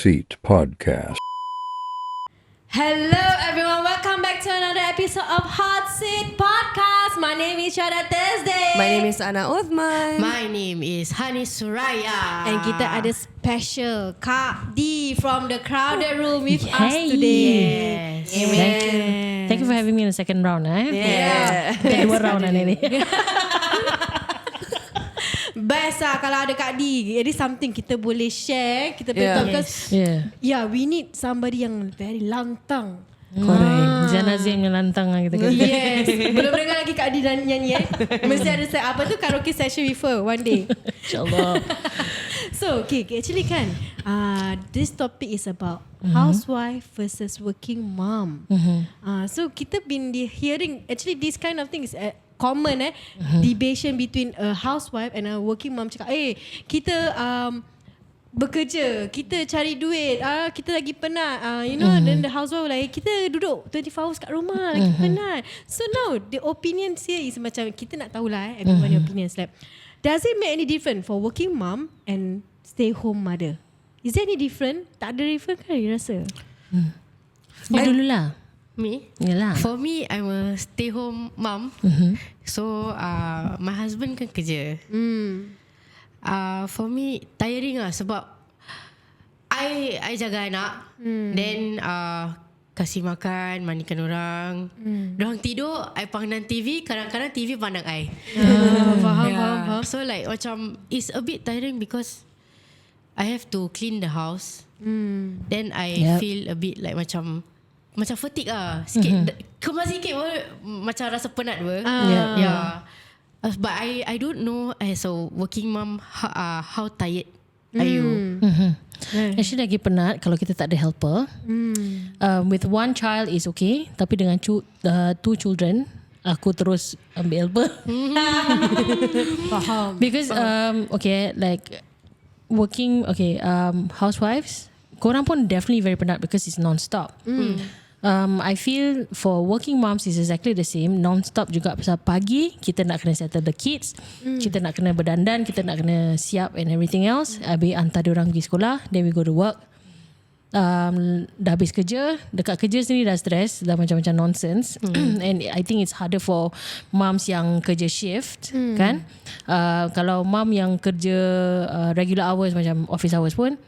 Seat Podcast. Hello everyone, welcome back to another episode of Hot Seat Podcast. My name is Syada Thursday. My name is Ana Uthman. My name is Hani Suraya. And kita ada special Kak D from the crowded room with us Hey. today. Yes. Thank you for having me in the second round. Yeah. Kedua round ni. Best lah kalau ada Kak D. Jadi something kita boleh share, kita boleh talk. Because we need somebody yang very lantang. Correct. Zana Zim yang lantang lah kita kata. Yes. Belum dengar lagi Kak D nyanyi Mesti ada apa tu karaoke session with her one day. InsyaAllah. So actually kan this topic is about housewife versus working mom. So kita been hearing actually this kind of thing is common debation between a housewife and a working mom. Cakap kita bekerja, kita cari duit, kita lagi penat, then the housewife like kita duduk 24 hours kat rumah lagi penat. So now the opinions here is macam kita nak tahulah everyone opinions like, does it make any difference for working mom and stay home mother? Is there any different? Tak ada different kan you rasa? You dululah. Me? Yalah. For me, I'm a stay home mom. So my husband kan kerja. For me tiring lah sebab I jaga anak, then kasih makan, mandikan orang. Diorang tidur, I pandang TV, kadang-kadang TV pandang I. Faham. So like macam it's a bit tiring because I have to clean the house. Then I feel a bit like macam fatigue lah sikit. Kemas sikit pun macam rasa penat pun. But I don't know as a working mom how tired are you. Actually lagi penat kalau kita tak ada helper. With one child is okay, tapi dengan two children aku terus ambil helper. Faham. Because like working housewives, korang pun definitely very penat because it's non-stop. I feel for working moms is exactly the same, non-stop juga. Pasal pagi kita nak kena settle the kids, kita nak kena berdandan, kita nak kena siap and everything else. Habis hantar diorang pergi sekolah, then we go to work. Dah habis kerja, dekat kerja sendiri dah stress, dah macam-macam nonsense. And I think it's harder for moms yang kerja shift, kan. Kalau mom yang kerja regular hours macam office hours pun,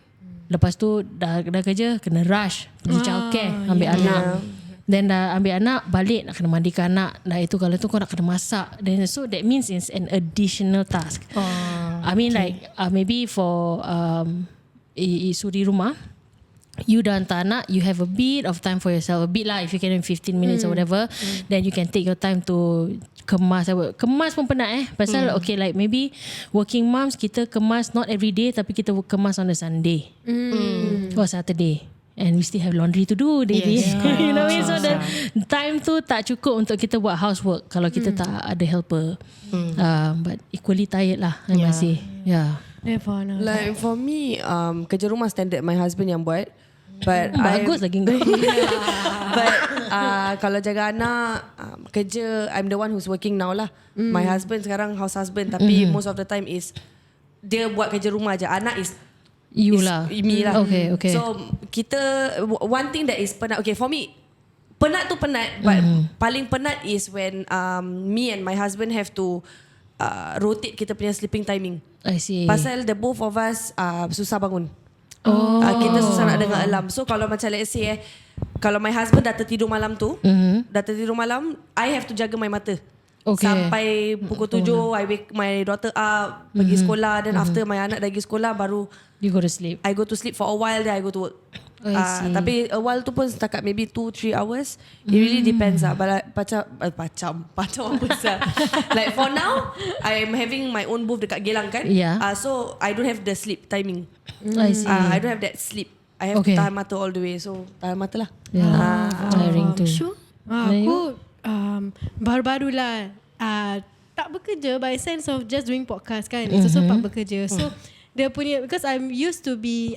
lepas tu dah kerja kena rush pergi childcare, ambil anak. Then dah ambil anak, balik nak kena mandikan anak. Dah itu kalau tu kau nak kena masak. Then so that means it's an additional task. I mean like maybe for suri rumah, you dah hantar anak, you have a bit of time for yourself. A bit lah, if you can in 15 minutes or whatever, then you can take your time to kemas. Kemas pun penat pasal like maybe working moms kita kemas not every day, tapi kita kemas on a Sunday or Saturday, and we still have laundry to do daily. You know what I mean? So the time tu tak cukup untuk kita buat housework kalau kita tak ada helper. But equally tired lah I must say. Like for me, kerja rumah standard my husband yang buat. But bagus lagi kau. But kalau jaga anak, kerja, I'm the one who's working now lah. My husband sekarang house husband, tapi most of the time is dia buat kerja rumah je. Anak is You lah. Me lah. Okay. So kita, one thing that is penat, okay for me, penat tu penat, but paling penat is when me and my husband have to rotate kita punya sleeping timing. I see. Pasal the both of us susah bangun. Kita susah nak dengar alarm. So kalau macam let's say kalau my husband dah tertidur malam tu, I have to jaga my mata. Sampai pukul 7 I wake my daughter up, pergi sekolah. Then after my anak dah pergi sekolah, baru you go to sleep. I go to sleep for a while, then I go to work. Tapi a while tu pun setakat maybe 2-3 hours. It really depends lah. Macam apa sah. Like for now I'm having my own booth dekat Geylang kan. So I don't have the sleep timing. I see. I don't have that sleep. I have to tahan mata all the way. So tahan mata lah. Tiring tu. Sure. Aku baru-baru lah tak bekerja by sense of just doing podcast kan. It's also part bekerja. So dia punya, because I'm used to be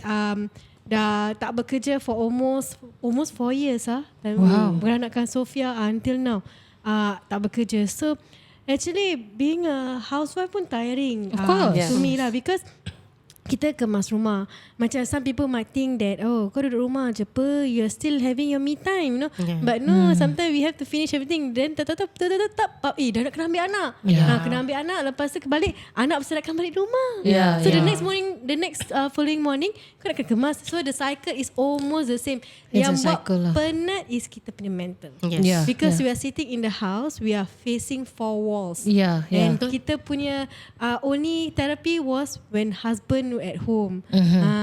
dah tak bekerja for almost 4 years beranakkan Sofia until now tak bekerja. So actually being a housewife pun tiring of course to me lah, because kita kemas rumah. Macam some people might think that, oh, kau duduk rumah je apa, you're still having your me time, you know. But no, sometimes we have to finish everything. Then dah nak kena ambil anak. Kena ambil anak, lepas tu balik, anak mesti nak kena balik rumah. So the next following morning, kau nak kena kemas. So the cycle is almost the same. Yang buat penat is kita punya mental. Because we are sitting in the house, we are facing 4 walls. And kita punya only therapy was when husband at home.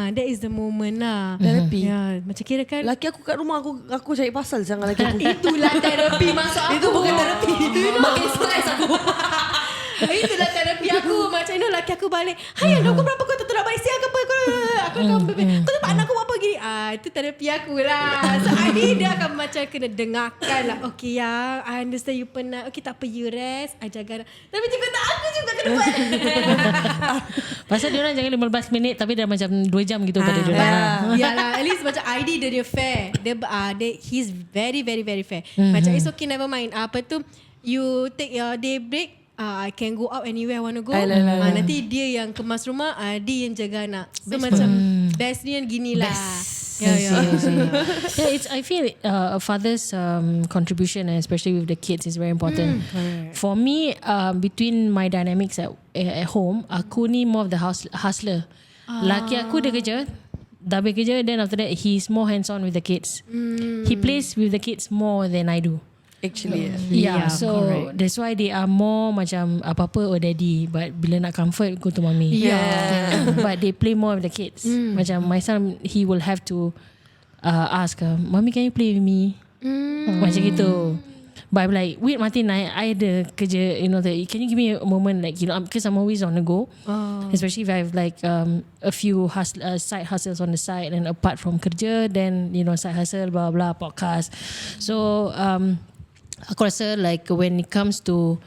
That is the moment lah. Terapi. Macam kira kan, Laki aku kat rumah, aku cari pasal sangat laki aku. itulah terapi masuk aku. Itu bukan terapi. Makin stres aku. Itulah terapi aku. Macam laki aku balik, hai, kau berapa kau tak nak balik siang ke apa? Kau tempat anak aku buat apa gini? Itu terapi aku lah. So dia akan macam kena dengarkan lah. Okay ya, I understand you penat. Okay tak apa, you rest, I jaga anak. Tapi juga tak, aku juga kena buat. Pasal diorang jangan 15 minit tapi dah macam 2 jam gitu pada diorang. Yalah, at least macam ID dia fair. He's very very very fair. Macam it's okay, never mind. Apa tu, you take your day break, I can go out anywhere I want to go. Nanti dia yang kemas rumah, dia yang jaga anak. So macam best ni yang gini lah. I feel a father's contribution, especially with the kids, is very important. For me, between my dynamics at home, aku ni more of the hustler. Laki aku dia kerja, dah kerja, then after that he's more hands on with the kids. He plays with the kids more than I do. Actually, so correct. That's why they are more macam apa-apa daddy, but bila nak comfort go to mommy. But they play more with the kids. Macam my son, he will have to ask, mommy, can you play with me? Macam gitu. But I'm like, wait Martin, I ada kerja, can you give me a moment, like, because I'm always on the go. Especially if I have like a few side hustles on the side, and apart from kerja, then side hustle, blah blah, podcast. So aku rasa like when it comes to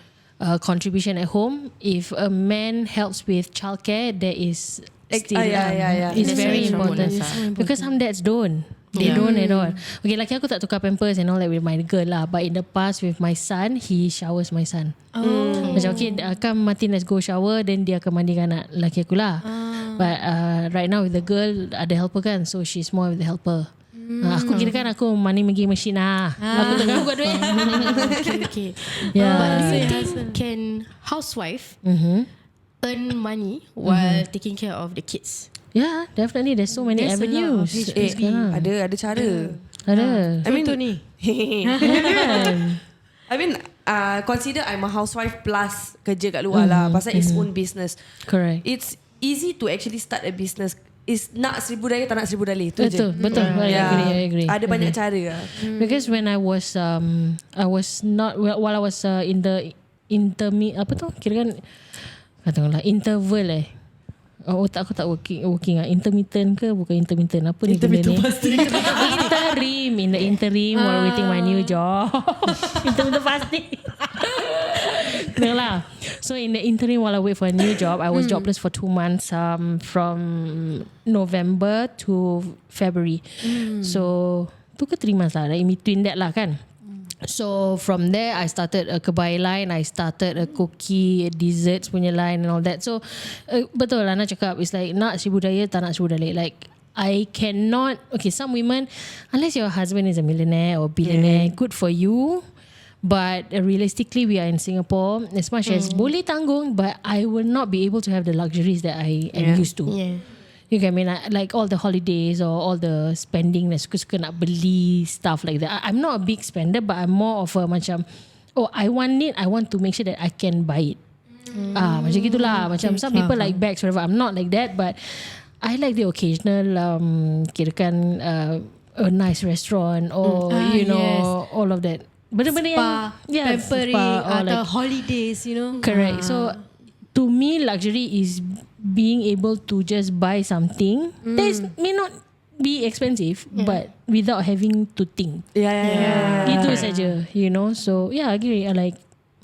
contribution at home, if a man helps with childcare, that is still it's very important. Because some dads don't. They don't at all. Okay, laki aku tak tukar pampers and all that with my girl lah, but in the past with my son, he showers my son. Macam okay, come Martin, let's go shower, then dia akan mandikan anak laki aku lah. But right now with the girl, ada helper kan, so she's more with the helper. Aku kira kan aku money making machine lah. Aku tengah buat duit. Okay. But do you think can housewife earn money while taking care of the kids? Yeah, definitely. There's so many avenues. Ada cara. Ada. I mean, I mean, consider I'm a housewife plus kerja kat luar lah. Pasal it's own business. Correct. It's easy to actually start a business. Is nak 1000 daya, tak nak 1000 dalih. Tu je. Betul. I agree. Ada banyak cara lah. Because when I was not, while I was in the apa tu? Kira kan katakanlah interval otak aku tak working intermittent ke bukan intermittent, apa ni benda ni? Interim, in the interim while waiting my new job. Intermittent fasting. No lah. So in the interim while I wait for a new job, I was jobless for 2 months from November to February. So 2 ke 3 months lah, like in between that lah kan. So from there I started a kebai line, I started a cookie desserts punya line and all that. So betul lah nak cakap, it's like nak 1000 daya tak nak 1000 dalih. Like I cannot, okay, some women, unless your husband is a millionaire or billionaire, good for you. But realistically, we are in Singapore. As much as boleh tanggung, but I will not be able to have the luxuries that I am used to. You get me? Like all the holidays or all the spending, suka-suka nak beli stuff like that. I'm not a big spender, but I'm more of a macam, I want it, I want to make sure that I can buy it. Macam gitulah. Macam some people like bags, whatever. I'm not like that, but I like the occasional, kirakan a nice restaurant or all of that. Benda-benda yang pampering atau like holidays, correct. So to me, luxury is being able to just buy something that may not be expensive, but without having to think. Itu saja, So I agree. I like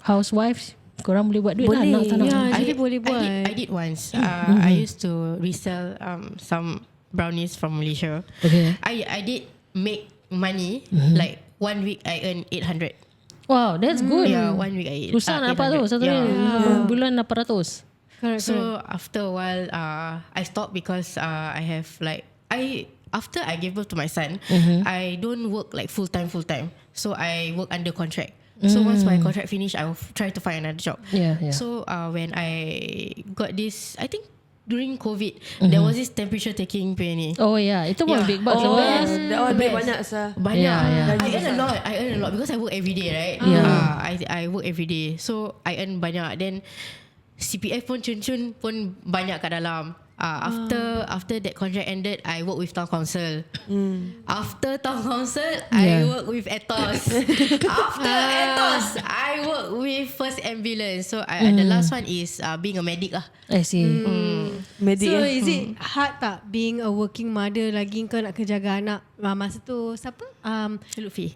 housewives, korang boleh buat duit lah, nak tak nak. Boleh buat. I did once. I used to resell some brownies from Malaysia. Okay. I did make money. Like 1 week I earn 800. Wow, that's good. Yeah, 1 week I earn. Susah nak dapat tu. Satu bulan 800. So after a while, I stopped because I have after I gave birth to my son, I don't work like full time. So I work under contract. So once my contract finish, I will try to find another job. So when I got this, I think during COVID, there was this temperature taking PNA. Oh yeah, itu pun big bucks. That one banyak sah. Banyak. I earn a lot because I work every day, right? I work every day, so I earn banyak. Then CPF pun cun pun banyak kat dalam. After that contract ended, I work with town council. After town council, I work with Ethos. After Ethos, I work with First Ambulance. So the last one is being a medic lah. I see. Medic. So is it hard tak being a working mother, lagi kau nak kejaga anak? Masa tu siapa?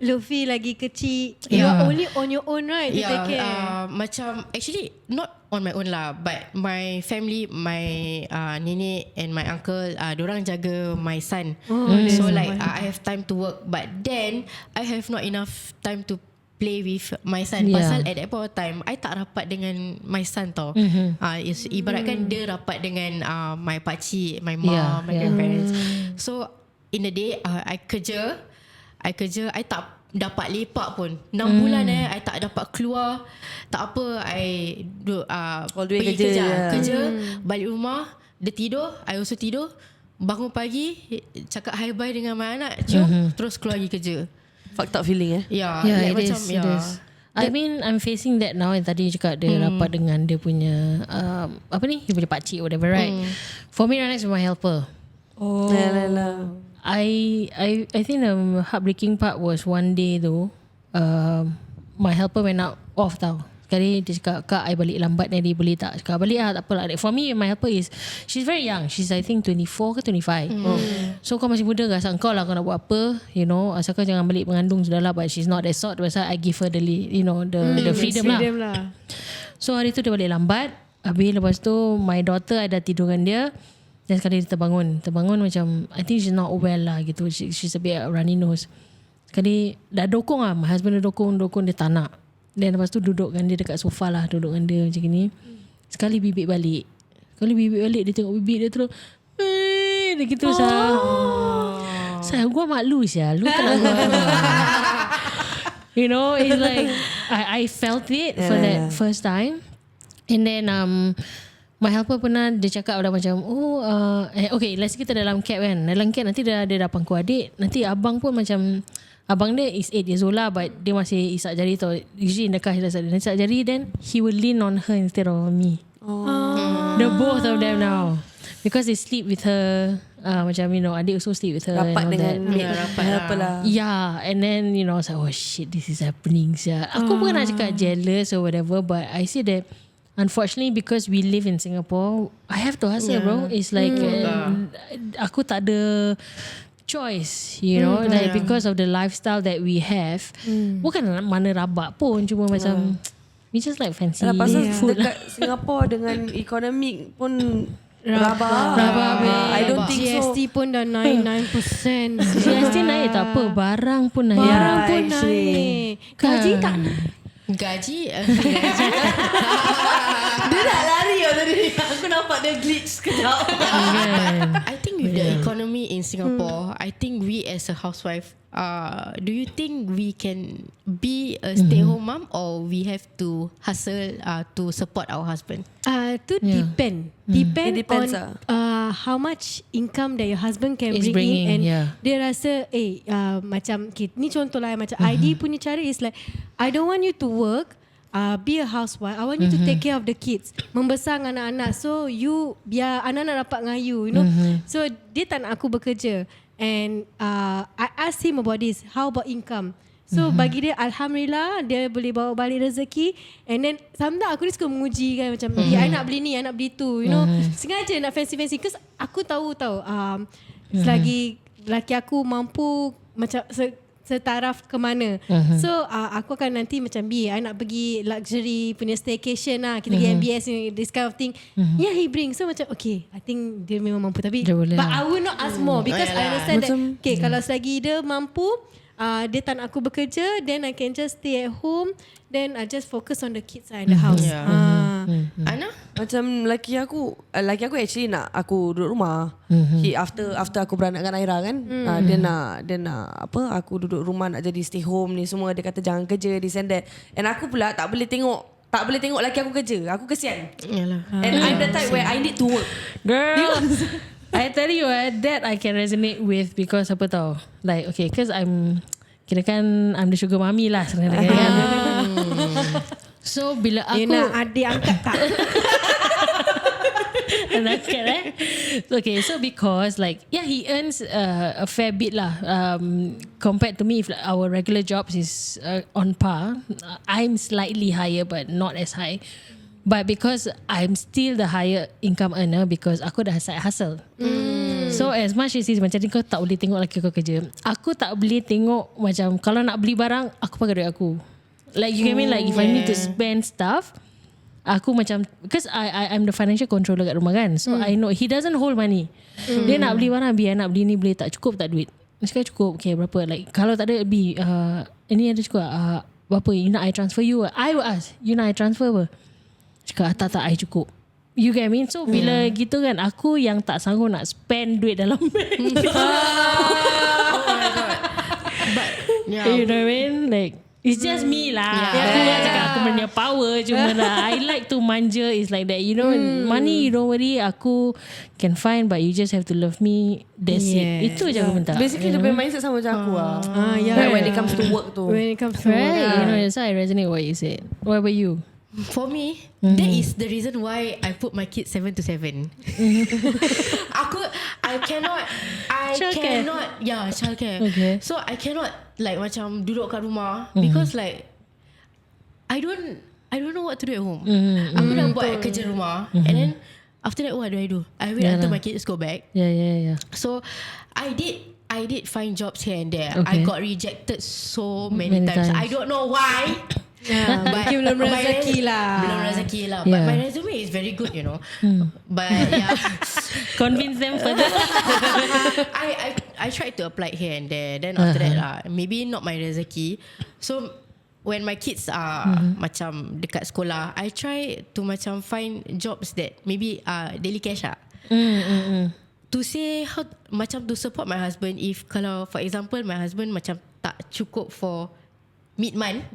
Luffy lagi kecil. You are only on your own, right? To take care. Macam actually not on my own lah, but my family, my nenek and my uncle, diorang jaga my son. So like I have time to work, but then I have not enough time to play with my son. Pasal at that point of time, I tak rapat dengan my son tau. Ibaratkan dia rapat dengan my pakcik, my mom, my grandparents. So in the day, I kerja, I tak dapat lepak pun 6 bulan I tak dapat keluar. Tak apa, I pergi kerja, balik rumah, dia tidur, I also tidur. Bangun pagi, cakap hi bye dengan my anak, cium, terus keluar pergi kerja. Fucked up feeling it macam is. I mean, I'm facing that now. Yang tadi cakap dia rapat dengan dia punya dia punya pakcik or whatever, right? For me, right now is my helper. I think the heartbreaking part was one day though, my helper went out off tau. Sekali dia cakap, Kak, I balik lambat ni, boleh tak? Cakap, balik lah, tak apa lah. For me, my helper she's very young. She's I think 24 ke 25. So kau masih muda, rasa kau lah kau nak buat apa, you know, asalkan jangan balik mengandung sudah lah. But she's not that sort. Pasal I give her the freedom lah. So hari tu dia balik lambat. Habis lepas tu my daughter, I dah tidurkan dia. Dan sekali dia terbangun macam, I think she's not well lah gitu. She's a bit runny nose. Sekali dah dokong lah, my husband dah dokong dia tak nak. Dan lepas tu dudukkan dia dekat sofa lah, dudukkan dia macam ni. Sekali bibik balik, dia tengok bibik dia terus dia gitu saya gua malu sia, lu tak nak gua you know, it's like I felt it for that first time. And then my helper pernah dia cakap dah macam okay, let's kita dalam cab kan. Dalam cab nanti dia ada pangku adik. Nanti abang pun macam, abang dia is 8 years old lah, but dia masih isak jari tau. Usually in the car dia isak jari, then he will lean on her instead of me. The both of them now, because they sleep with her. Macam, you know, adik also sleep with her. Rapat dengan helper lah. Yeah, and then, you know, I was like, oh shit, this is happening. Aku bukan nak cakap jealous or whatever, but I see that unfortunately, because we live in Singapore, I have to hustle, bro. It's like aku tak ada choice, you know, like because of the lifestyle that we have. Bukan mana rabak pun, cuma macam we just like fancy food dekat Singapore dengan ekonomi pun rabak. I don't think GST pun dah naik 9%. GST naik tak apa, barang pun naik. Naik. Gaji tak naik. Gaji Dia nak lari tadi. Aku nampak dia glitch sekejap. I think with the economy in Singapore, I think we as a housewife, do you think we can be a stay-home mom, or we have to hustle to support our husband? To depend. Depends on how much income that your husband can bring in, and dia rasa macam ni contoh lah, macam ID punya cara is like, I don't want you to work, be a housewife. I want you to take care of the kids, membesar anak-anak, so you biar anak-anak dapat dengan you know. So dia tak nak aku bekerja. And I asked him about this, how about income? So bagi dia, alhamdulillah, dia boleh bawa balik rezeki. And then sometimes aku ni suka menguji kan, macam I nak beli ni, I nak beli tu, you know. Sengaja nak fancy-fancy, because aku tahu selagi lelaki aku mampu macam setaraf ke mana. So aku akan nanti macam I nak pergi luxury punya staycation lah, kita pergi MBS, this kind of thing. Yeah, he bring. So macam okay, I think dia memang mampu. Tapi but I will not ask more, because I understand that okay, kalau selagi dia mampu, dia tak nak aku bekerja, then I can just stay at home, then I just focus on the kids in the house. Ana? Macam laki aku actually nak aku duduk rumah. He after aku beranak dengan Aira kan, dia nak apa, aku duduk rumah, nak jadi stay home ni semua. Dia kata jangan kerja, this and that. And aku pula tak boleh tengok laki aku kerja. Aku kesian. Yalah. And I'm the type where I need to work. Girl, I tell you that I can resonate with because apa tau, like okay, because I'm the sugar mommy lah sebenarnya kan. So bila aku nak adik angkat tak? Okay, so because like he earns a fair bit lah, compared to me. If our regular jobs is on par, I'm slightly higher but not as high. But because I'm still the higher income earner, because aku dah side hustle. So as much as macam ni, kau tak boleh tengok laki kau kerja, aku tak boleh tengok macam kalau nak beli barang, aku pakai duit aku. Like you get me, like if I need to spend stuff, aku macam, because I'm the financial controller kat rumah kan. So I know he doesn't hold money. Dia nak beli barang, biar nak beli ni, beli tak cukup tak duit. Dia cakap cukup, okay berapa, like kalau tak ada ini ada cukup, berapa, you nak I transfer you? I will ask, you nak I transfer apa? Cakap tak I cukup. You get me? So bila gitu kan, aku yang tak sanggup nak spend duit dalam bank. Oh my god. But You know what I mean? Like it's just me lah. Aku kan cakap aku punya power cuma lah. I like to manja is like that. You know, money you don't worry, aku can find, but you just have to love me. That's it. Itu je aku minta. Basically dia punya mindset sama macam aku lah. Yeah. When it comes to work tu. When it comes to Right? work, You know, that's why I resonate what you said. What about you? for me, that is the reason why I put my kids 7 to 7. I cannot, childcare. Okay. So I cannot like macam duduk kat rumah because like I don't know what to do at home. Aku dah buat kerja rumah and then after that what do? I wait until my kids go back. Yeah. So I did find jobs here and there. Okay. I got rejected so many times. I don't know why. but belum rezeki lah. But my resume is very good, you know. But yeah, Convince them further. I tried to apply here and there. Then after that, maybe not my rezeki. So when my kids are macam dekat sekolah, I try to macam find jobs that maybe daily cash to say how macam to support my husband. If kalau for example my husband macam tak cukup for mid-month,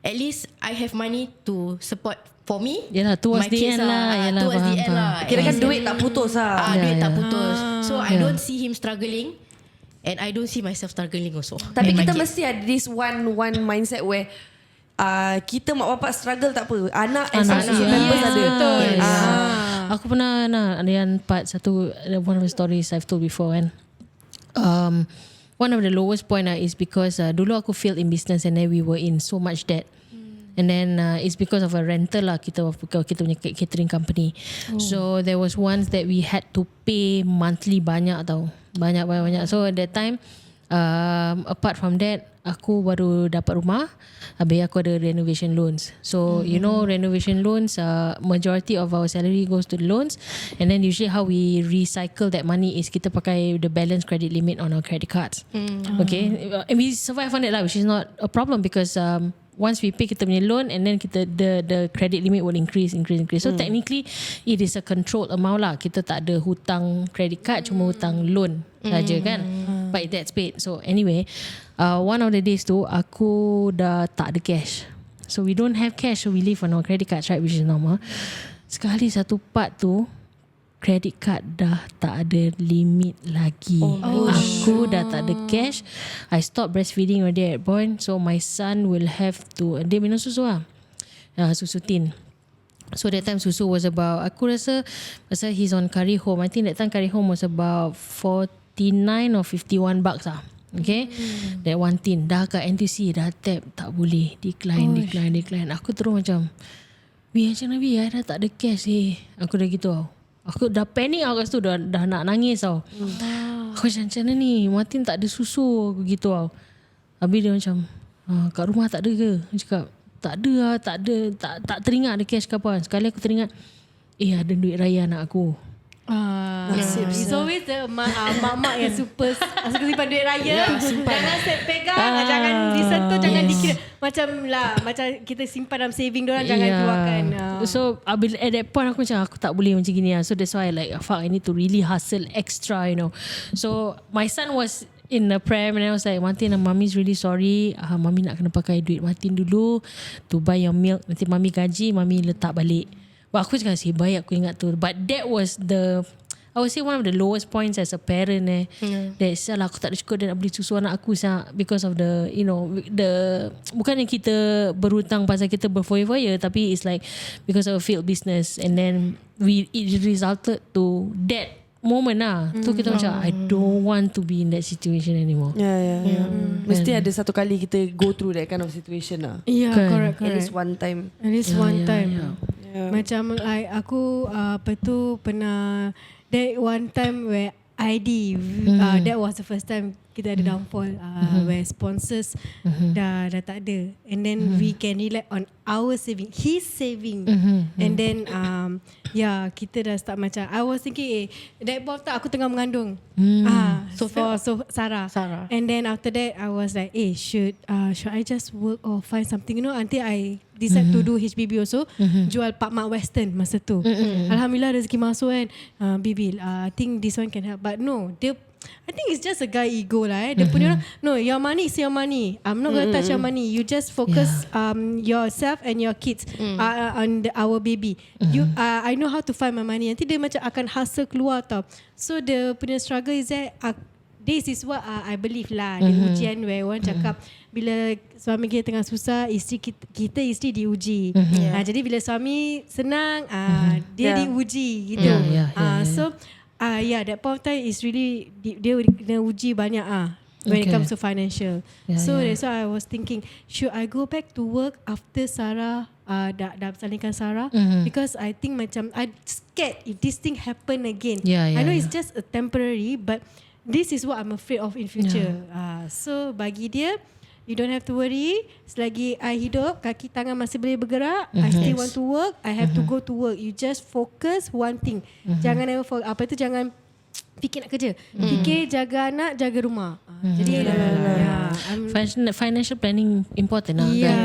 at least I have money to support for me. Yalah, towards my the kids end lah. Yalah, towards the end faham. lah. Kira-kira duit tak putus lah. Duit tak putus. So I don't see him struggling, and I don't see myself struggling also. Tapi And my kita kids. mesti ada this one mindset where kita mak bapak struggle tak apa, anak and social members ada. Betul. Aku pernah ada yang part satu, one of the stories I've told before kan. One of the lowest point is because dulu aku failed in business and then we were in so much debt. And then it's because of a rental lah, kita punya catering company. So there was once that we had to pay monthly banyak tau. Banyak. So at that time apart from that, aku baru dapat rumah. Habis aku ada renovation loans. So you know, renovation loans, majority of our salary goes to the loans. And then usually how we recycle that money is kita pakai the balance credit limit on our credit cards. Okay, and we survive on that lah, which is not a problem because once we pay kita punya loan, and then kita the credit limit will increase. So technically it is a controlled amount lah. Kita tak ada hutang credit card, cuma hutang loan saja kan. But that's paid. So anyway, one of the days tu aku dah tak ada cash. So we don't have cash, so we live on our credit cards, right, which is normal. Sekali satu part tu credit card dah tak ada limit lagi. Aku dah tak ada cash. I stop breastfeeding already at point. So my son will have to, dia minum susu lah, susu tin. So that time susu was about, aku rasa he's on Curry Home. I think that time Curry Home was about 49 or 51 bucks lah. Okay, that one tin. Dah kat NTC dah tap, tak boleh, decline. Aku terus macam, macam Nabi, I dah tak ada cash Aku dah gitu tau. Aku dah panik kat situ, dah nak nangis tau. Aku macam mana ni, Martin tak ada susu, aku gitu tau. Habis dia macam, kat rumah tak ada ke? Dia cakap, tak ada lah, tak teringat ada cash ke apa. Sekali aku teringat, ada duit raya anak aku. It's always the mak-mak yang super suka simpan duit raya. Jangan pegang, jangan disentuh, jangan dikira. Macam kita simpan dalam saving diorang, jangan keluarkan. So at that point aku macam aku tak boleh macam gini lah. So that's why I need to really hustle extra, So my son was in the pram and I was like, Martin, mommy's really sorry. Mommy nak kena pakai duit Martin dulu to buy your milk. Nanti mommy gaji, mommy letak balik. But aku cakap baik aku ingat tu. But that was I would say one of the lowest points as a parent that salah aku tak ada cukup dan nak beli susu anak aku because of the bukan yang kita berhutang pasal kita berfoya-foya, tapi it's like because of a failed business and then it resulted to that moment Tu kita macam I don't want to be in that situation anymore. Mesti ada satu kali kita go through that kind of situation lah. Correct. At least one time. Macam aku pernah that one time where ID that was the first time kita ada downfall where sponsors dah tak ada, and then we can rely on our saving, his saving, and then kita dah start macam I was thinking that point aku tengah mengandung so Sarah, and then after that I was like should I just work or find something until I decide to do HBB also, jual Pak Mak Western masa tu. Alhamdulillah rezeki masuk kan. Bibil I think this one can help, but no, I think it's just a guy ego lah. Dia punya orang, no, your money is your money. I'm not going to touch your money. You just focus yourself and your kids on our baby. I know how to find my money. Nanti dia macam akan hustle keluar tau. So the punya struggle is that this is what I believe lah. The ujian where orang cakap bila suami kita tengah susah, kita isteri diuji. Jadi bila suami senang, dia diuji gitu. So that point of time is really dia kena uji banyak when it comes to financial. That's why I was thinking, should I go back to work after Sarah dah bersalingkan Sarah, because I think macam I scared if this thing happen again. I know it's just a temporary, but this is what I'm afraid of in future. So bagi dia, you don't have to worry. Selagi I hidup, kaki tangan masih boleh bergerak, I still want to work, I have to go to work. You just focus one thing. Jangan jangan fikir nak kerja. Fikir jaga anak, jaga rumah. Jadi financial planning important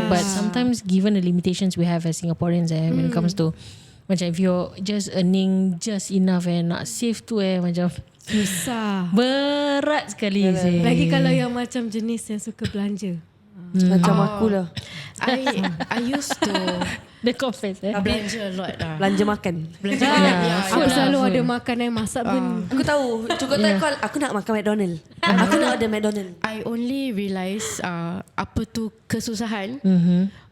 but sometimes given the limitations we have as Singaporeans when it comes to macam if you're just earning just enough not save tu macam susah, berat sekali lagi kalau yang macam jenis yang suka belanja macam aku lah. I used to the confess belanja a lot lah. Belanja makan. Aku selalu ada makanan masak pun. Aku tahu. Cukup call aku nak makan McDonald. Aku nak order McDonald. I only realise apa tu kesusahan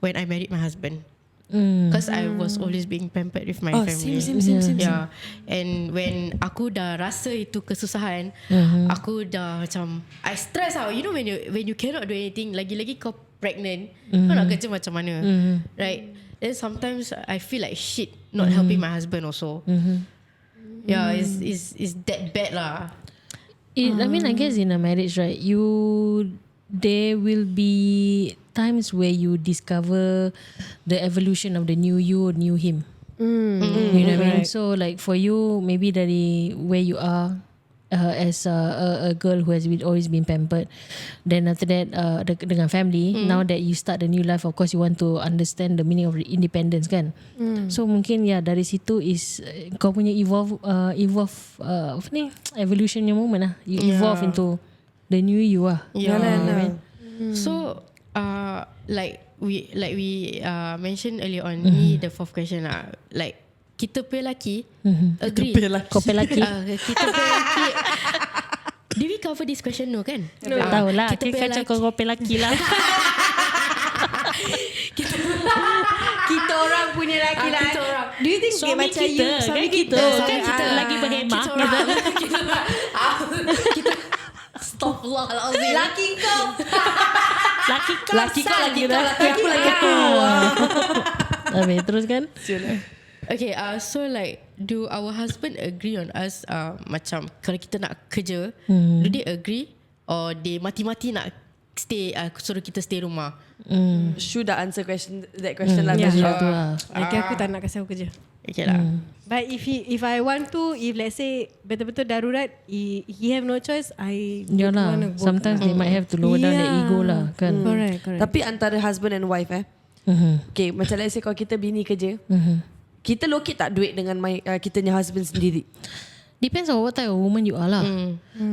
when I married my husband. Because I was always being pampered with my family. Same. Yeah. And when aku dah rasa itu kesusahan, aku dah macam I stress out. You know when you cannot do anything, lagi-lagi kau pregnant, kau nak kerja macam mana, right? Then sometimes I feel like shit not helping my husband also. Yeah, it's that bad lah. I mean, I guess in a marriage, right, there will be times where you discover the evolution of the new you or new him. You know what I mean? So like for you, maybe dari where you are as a girl who has always been pampered, then after that dengan family, now that you start a new life, of course you want to understand the meaning of independence kan. So mungkin dari situ is kau punya evolve evolution your moment lah. You evolve into the new you lah. So like we mentioned earlier on, ni the fourth question lah. Like kita punya lelaki agree. Kau punya lelaki. Kita punya lelaki. Did we cover this question? No kan? No. Tahu lah. Kita kacau kau punya lelaki lah. Kita orang punya lelaki lah. Do you think suami macam kita, you suami kita kan kita lagi berhemah. Kita Astaghfirullahalazim. Laki kau. Laki kau. Laki aku. Habis terus kan? Okay, so like, do our husband agree on us macam kalau kita nak kerja, do they agree or they mati-mati nak stay suruh kita stay rumah? Should I answer that question lah. Lagi aku tak nak kasi aku kerja. Okay lah. But if I want to, if let's say betul-betul darurat, he have no choice, I Yalah, wanna work. sometimes they might have to lower down their ego lah kan. Correct. Tapi antara husband and wife okay, macam let's say kalau kita bini kerja, kita locate tak duit dengan kita punya husband sendiri? Depends on what type of woman you are lah.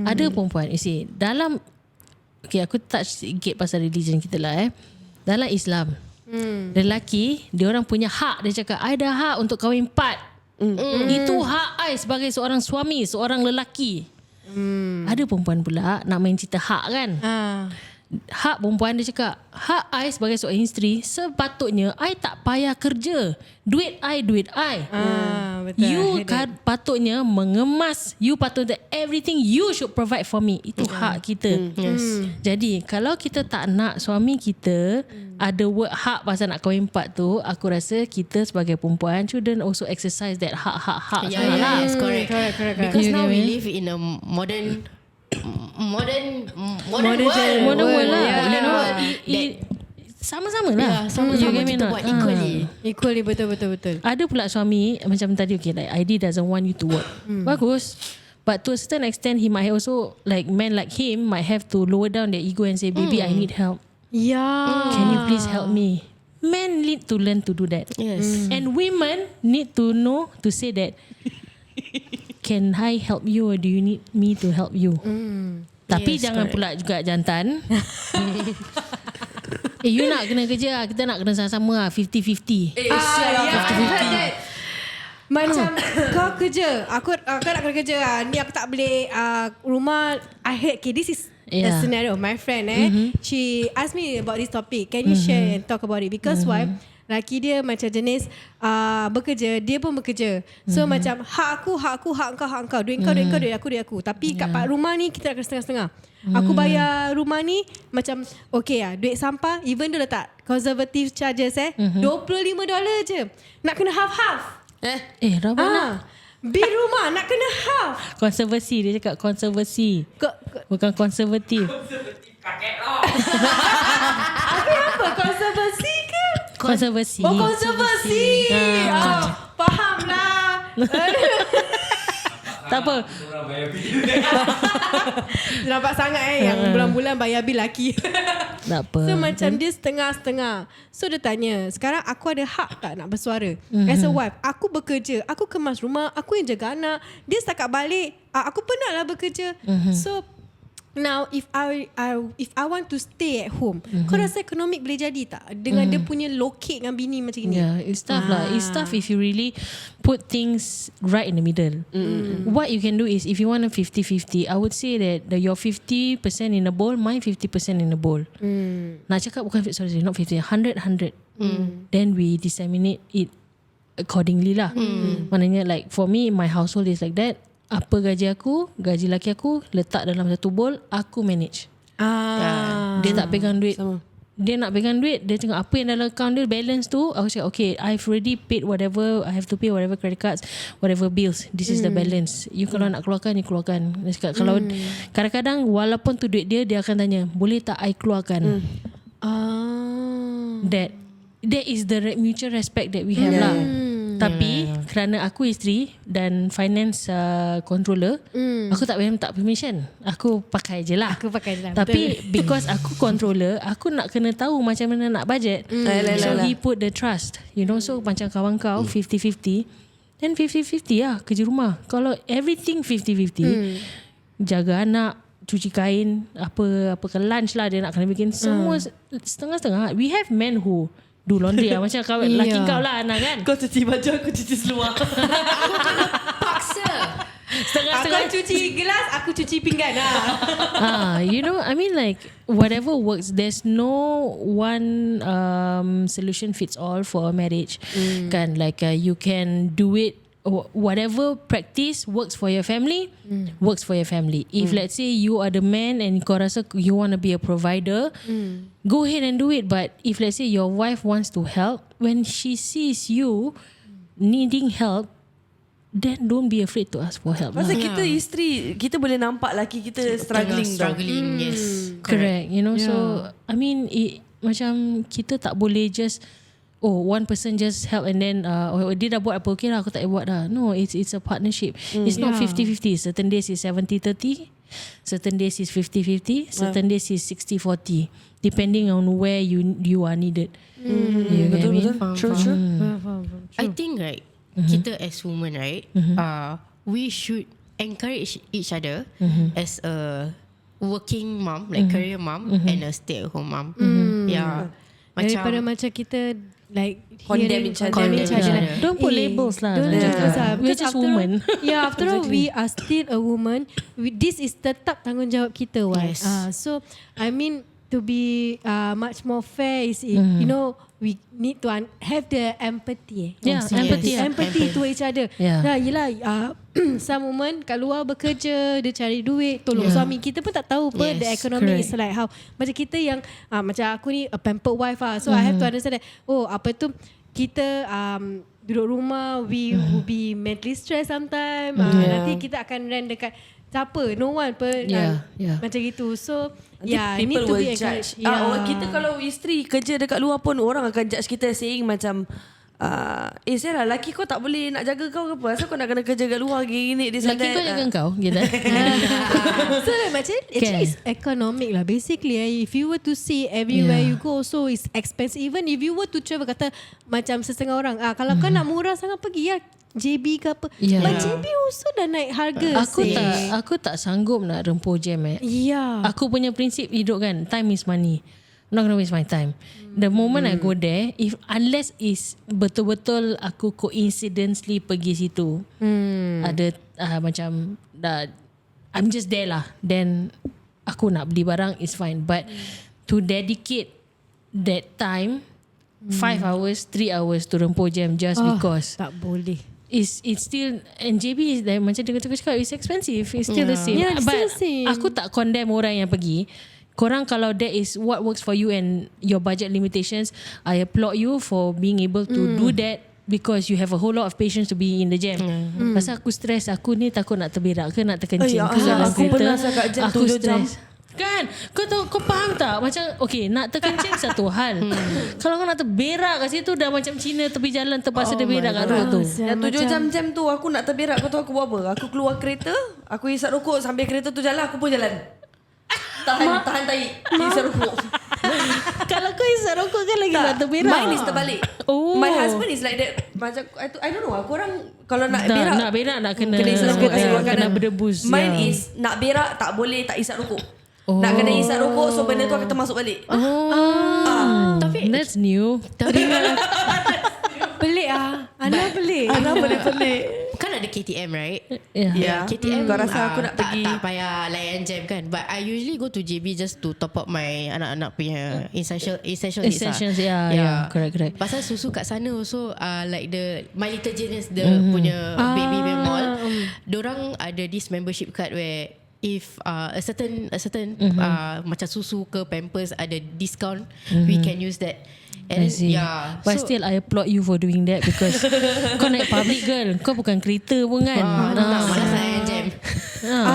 Ada perempuan, you see, dalam, okay, aku touch sikit pasal religion kita lah dalam Islam, lelaki, dia orang punya hak. Dia cakap, I dah hak untuk kahwin 4. Itu hak I sebagai seorang suami, seorang lelaki. Ada perempuan pula nak main cerita hak kan. Hak perempuan, dia cakap, hak I sebagai seorang isteri, sepatutnya I tak payah kerja. Duit I. Betul. You kan patutnya mengemas. You patutnya everything you should provide for me. Itu hak kita. Jadi kalau kita tak nak suami kita ada hak pasal nak kahwin 4 tu, aku rasa kita sebagai perempuan shouldn't also exercise that hak. Yes, correct. Because now we live in a modern world lah. You know, sama-sama lah. Sama-sama kita buat Equally, betul. Ada pula suami macam tadi, okay, like ID doesn't want you to work. Bagus. But to a certain extent, he might also, like men like him might have to lower down their ego and say, baby, I need help. Can you please help me? Men need to learn to do that. Yes. And women need to know to say that, can I help you or do you need me to help you? Tapi jangan pula juga jantan. You nak kena kerja, kita nak kena sama-sama lah, 50-50. 50-50. Macam kau kerja, aku nak kena kerja lah. Ni aku tak boleh rumah. I hate, okay, this is a scenario. My friend she asked me about this topic. Can you share and talk about it? Because why? Laki dia macam jenis bekerja, dia pun bekerja. So macam hak aku, hak engkau, duit aku. Tapi kat rumah ni kita nak kena setengah-setengah. Aku bayar rumah ni macam okay lah, duit sampah even though letak conservative charges $25 je. Nak kena half-half. Rabak nak. Bil rumah nak kena half. Konservasi, dia cakap konservasi. Bukan konservatif. Apa konservasi ke? Konservasi. Oh, konservasi. Faham lah. Tak apa. Nampak sangat yang bulan-bulan bayar bil laki. Tak apa. So macam dia setengah-setengah. So dia tanya, sekarang aku ada hak tak nak bersuara? As a wife, aku bekerja, aku kemas rumah, aku yang jaga anak. Dia setakat balik, aku penatlah bekerja. So now if I want to stay at home, kau rasa ekonomi boleh jadi tak dengan dia punya locate dengan bini macam ni? Yeah, it's tough lah. It's tough if you really put things right in the middle. What you can do is, if you want a 50-50, I would say that your 50% in a bowl, mine 50% in a bowl. Nak cakap bukan, sorry, not 50, 100. Then we disseminate it accordingly lah. Maknanya like for me, my household is like that. Apa gaji aku, gaji laki aku, letak dalam satu bowl, aku manage. Dia tak pegang duit. Dia nak pegang duit, dia tengok apa yang dalam account dia, balance tu, aku cakap okay, I've already paid whatever I have to pay, whatever credit cards, whatever bills, this is the balance. You kalau nak keluarkan, you keluarkan. Dia cakap, kalau kadang-kadang walaupun tu duit dia akan tanya, boleh tak I keluarkan? That is the mutual respect that we have lah. Tapi kerana aku isteri dan finance controller, aku tak payah minta permission. Aku pakai je lah. Tapi because aku controller, aku nak kena tahu macam mana nak budget. So he put the trust, you know. So macam kawan kau 50-50, then 50-50 lah kerja rumah. Kalau everything 50-50, jaga anak, cuci kain, apa ke lunch lah dia nak kena bikin, semua setengah-setengah. We have men who do laundry lah. Macam kau, laki kau lah Ana kan. Kau cuci baju, aku cuci seluar. Aku kena paksa. Setengah-setengah. Aku cuci gelas, aku cuci pinggan lah. You know, I mean like whatever works. There's no one solution fits all for a marriage. Kan, like you can do it, whatever practice works for your family, works for your family. If let's say you are the man and kau rasa you want to be a provider, go ahead and do it. But if let's say your wife wants to help, when she sees you needing help, then don't be afraid to ask for help. Pasal kita isteri, kita boleh nampak laki kita struggling. Yes. Correct. You know, so I mean macam kita tak boleh just one person just help and then dia dah buat apa, okay lah aku tak buat dah. No, it's a partnership. It's not 50-50. Certain days is 70-30, certain days is 50-50, certain days is 60-40, depending on where you are needed. Betul. True. I think right, kita as women right, we should encourage each other as a working mom, like career mom, and a stay-at-home mom. Yeah. Daripada macam kita like Condemn each other. Like, Don't put labels lah. Don't labels lah. We're Because just women. After all, we are still a woman. This is tetap tanggungjawab kita. Yes. So I mean, to be much more fair is, you know, we need to have the empathy. Empathy to each other. Yelah, some women kat luar bekerja, dia cari duit, tolong suami. Kita pun tak tahu apa the economy is like how. Macam kita yang macam aku ni a pampered wife so I have to understand that apa tu, kita duduk rumah, we will be mentally stressed sometimes. Nanti kita akan rent dekat siapa, no one pun macam gitu. So need to be encouraged. Kita kalau isteri kerja dekat luar pun orang akan judge kita, saying macam Sarah, laki kau tak boleh nak jaga kau ke apa? Asal kau nak kena kerja kat luar gini dia laki kau jaga kau gitu. So macam actually it's economic lah basically. If you were to see everywhere you go, so it's expensive. Even if you were to travel, kata macam setengah orang, kalau kau nak murah sangat pergi JB ke apa. But JB also dah naik harga. Aku tak sanggup nak rempuh jam. Aku punya prinsip hidup kan, time is money. I'm not gonna waste my time. The moment I go there, unless is betul-betul aku coincidentally pergi situ, ada macam I'm just there lah, then aku nak beli barang is fine. But to dedicate that time 5 hours 3 hours to rempuh jam just because tak boleh. It's still, and JB is like, macam dia cakap, it's expensive. It's still the same. But aku tak condemn orang yang pergi. Korang kalau that is what works for you and your budget limitations, I applaud you for being able to do that, because you have a whole lot of patience to be in the jam. Pasal aku stress, aku ni takut nak terberak ke nak terkencing ke dalam aku kereta. pernah kat jam Aku 7 jam. stress. Kan? Kau faham tak? Macam okay, nak terkencing satu hal. Kalau kau nak terberak kat situ, dah macam Cina tepi jalan terpaksa dia berak kat road tu. Yang 7 jam tu aku nak terberak, kau tahu aku buat apa? Aku keluar kereta, aku hisap rokok sambil kereta tu jalan, aku pun jalan. Tahan tahi hisap rokok. Kalau kau hisap rokok kan lagi nak terberak. Mine is terbalik. My husband is like that. Macam I don't know, aku orang kalau nak berak nak kena hisap rokok kat sebelah kanan, kena berdebus. Mine is nak berak tak boleh tak hisap rokok. Nak kena hisap rokok, so benda tu akan termasuk balik. Tapi that's new. Pelik Ana pelik. kan ada KTM right? KTM kau rasa aku nak pergi tak payah layan jam kan. But I usually go to JB just to top up my anak-anak punya essentials correct. Pasal susu kat sana also like my little genius punya baby mall, dorang ada this membership card where if a certain macam susu ke Pampers ada discount, we can use that. And but still I applaud you for doing that, because kau naik public girl, kau bukan kereta pun kan. Malas layan jam.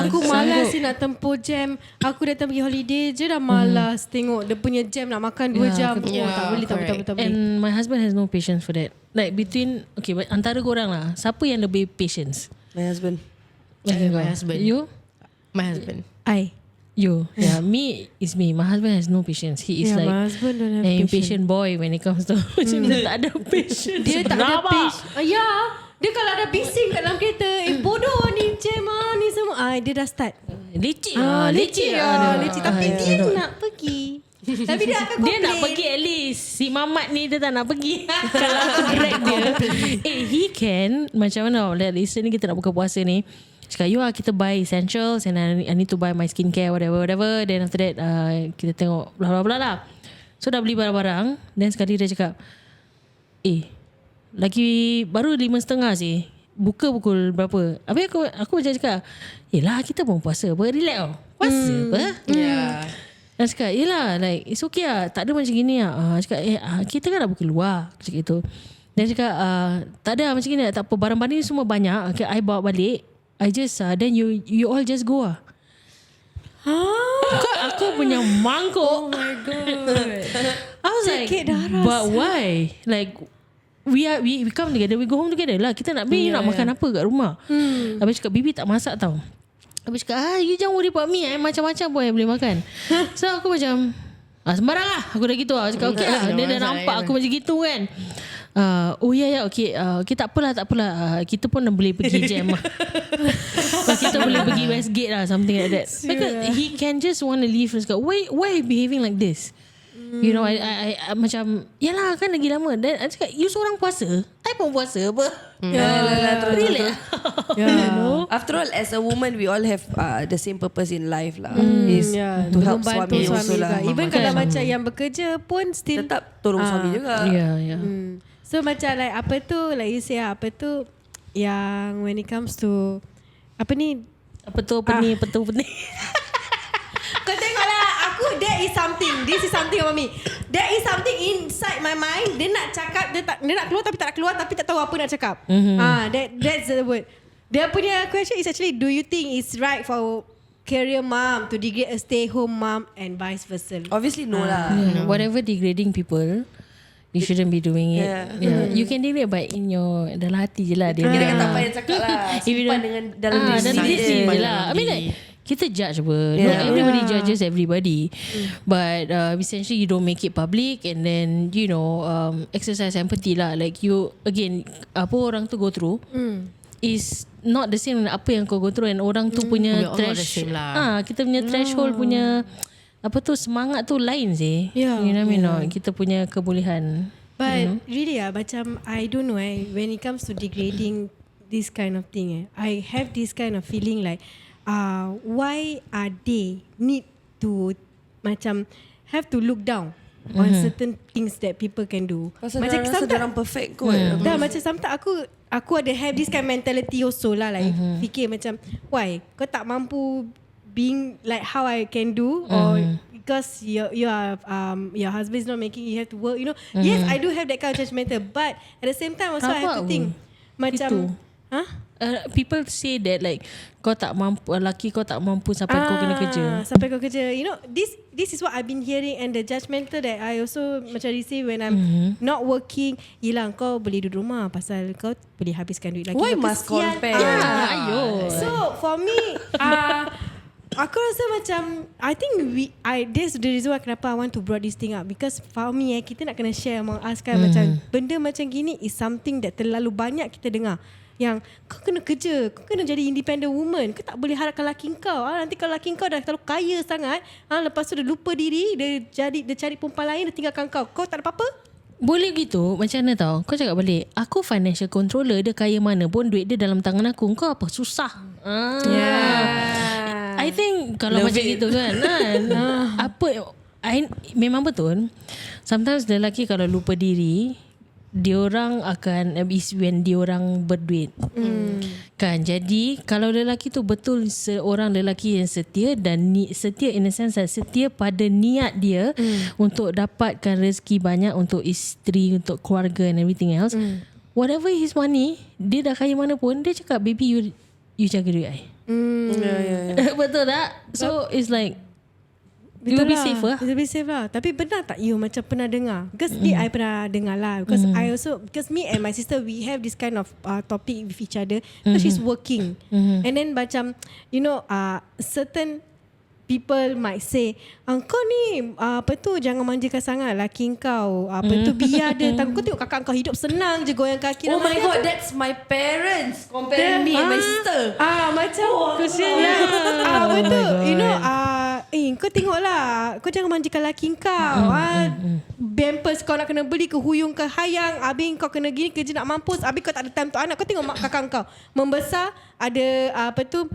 Aku malas sih nak tempuh jam. Aku datang pergi holiday je dah malas tengok dia punya jam nak makan 2 jam. Tak boleh. And my husband has no patience for that. Like between antara korang lah, siapa yang lebih patience? My husband. My husband. You? My husband. You. Me is me. My husband has no patience. He is like my husband don't have an patience. impatient boy when it comes to macam dia tak ada patience. Dia tak ada patience. Dia kalau ada bising kat dalam kereta, bodoh ni jam ni semua. Dia dah start. Leceh. Tapi dia nak pergi. Tapi dia akan complain. Dia nak pergi at least. Si Mamat ni dia tak nak pergi. Kalau aku drag dia. He can. Macam mana? Recently kita nak buka puasa ni. Cakap, kita buy essentials and I need to buy my skincare, whatever. Then after that, kita tengok blah blah blah lah. So dah beli barang-barang. Then sekali dia cakap, lagi baru 5:30 sih. Buka pukul berapa? Habis aku macam cakap, yelah kita pun puasa apa, relax tau. Puasa apa? Dan cakap, yelah like it's okay lah, tak ada macam gini lah. Cakap, kita kan dah keluar. Cakap gitu. Dan cakap, tak ada macam gini, tak apa, barang-barang ni semua banyak. Okay, I bawa balik. I just then you all just go . Aku punya mangkuk. Oh my god. I was like, but why? Like we come together, we go home together lah. Kita nak nak makan apa kat rumah. Habis cakap bibi tak masak tau. Habis cakap you jangan worry about me, macam-macam pun I boleh makan. So aku macam sembarang lah. Aku dah gitu lah. Cakap okay lah. Dia dah nampak aku macam gitu kan. Okay, tak apalah. Kita pun boleh pergi jam lah. Kita boleh pergi Westgate lah, something like that. Because he can just want to leave. Why behaving like this? You know, I macam yalah kan lagi lama. Dan I cakap you seorang puasa, I pun puasa apa. True. You know? After all, as a woman, we all have the same purpose in life lah. Is to help suami also lah. Even kalau macam yang bekerja pun still tetap tolong suami juga. So macam like apa tu, like you say apa tu, yang when it comes to apa ni kau tengoklah, aku there is something. This is something about me. There is something inside my mind. Dia nak cakap, dia nak keluar tapi tak nak keluar, tapi tak tahu apa nak cakap. That's the word. Dia punya question is actually, do you think it's right for career mom to degrade a stay home mom and vice versa? Obviously no lah. Whatever degrading people, you shouldn't be doing it. You can degrade but in your dalam hati je lah. Dia tak payah cakap lah. Simpan dengan dalam diri je lah. I mean like kita judge apa. Not everybody judges everybody. But essentially you don't make it public, and then you know exercise empathy lah. Like you again, apa orang tu go through is not the same apa yang kau go through, and orang tu punya threshold kita punya threshold punya apa tu semangat tu lain sih. You know what I mean? Kita punya kebolehan. But really macam I don't know when it comes to degrading this kind of thing I have this kind of feeling like why are they need to macam have to look down on certain things that people can do. Pasal macam rasa orang perfect kot. Dah macam sometimes aku ada have this kind of mentality also lah, like fikir macam why kau tak mampu being like how I can do, or because you are your husband is not making you have to work, you know. Yes, I do have that kind of judgmental, but at the same time also I have to think macam people say that like kau tak mampu, lelaki kau tak mampu sampai kau kena kerja. Sampai kau kerja. You know, this is what I've been hearing, and the judgmental that I also macam receive when I'm not working. Yelah, kau boleh duduk rumah pasal kau boleh habiskan duit lagi. Why must compare? Ayo. So for me aku rasa macam I think that's the reason why kenapa I want to brought this thing up, because for me kita nak kena share among us kan, macam benda macam gini is something that terlalu banyak kita dengar. Yang kau kena kerja, kau kena jadi independent woman, kau tak boleh harapkan laki kau. Nanti kalau laki kau dah terlalu kaya sangat, lepas tu dia lupa diri, dia cari perempuan lain, dia tinggalkan kau. Kau tak ada apa-apa? Boleh gitu. Macam mana tau, kau cakap balik, aku financial controller, dia kaya mana pun duit dia dalam tangan aku. Kau apa susah? I think kalau macam gitu kan, memang betul. Sometimes lelaki kalau lupa diri, diorang akan when diorang berduit kan. Jadi kalau lelaki tu betul seorang lelaki yang setia, dan setia in a sense setia pada niat dia untuk dapatkan rezeki banyak untuk isteri, untuk keluarga and everything else, whatever his money, dia dah kaya mana pun, dia cakap baby you jaga duit I. Betul tak? So it's like it will be safe lah. It will be safe lah. Tapi benar tak you macam pernah dengar? Because I pernah dengar lah. Because I also, because me and my sister, we have this kind of topic with each other. Because she's working. And then macam, you know, certain people might say, kau ni apa tu, jangan manjakan sangat laki kau. Apa tu, biar dia. Kau tengok kakak kau hidup senang je, goyang kaki. Oh my god, that's my parents comparing me and my sister. Macam kesian lah. Betul. You know, kau tengoklah, kau jangan manjakan laki kau. Pampers kau nak kena beli ke, huyung ke, hayang. Habis kau kena gini, kerja nak mampus. Habis kau tak ada time untuk anak. Kau tengok mak kakak kau membesar, ada apa tu,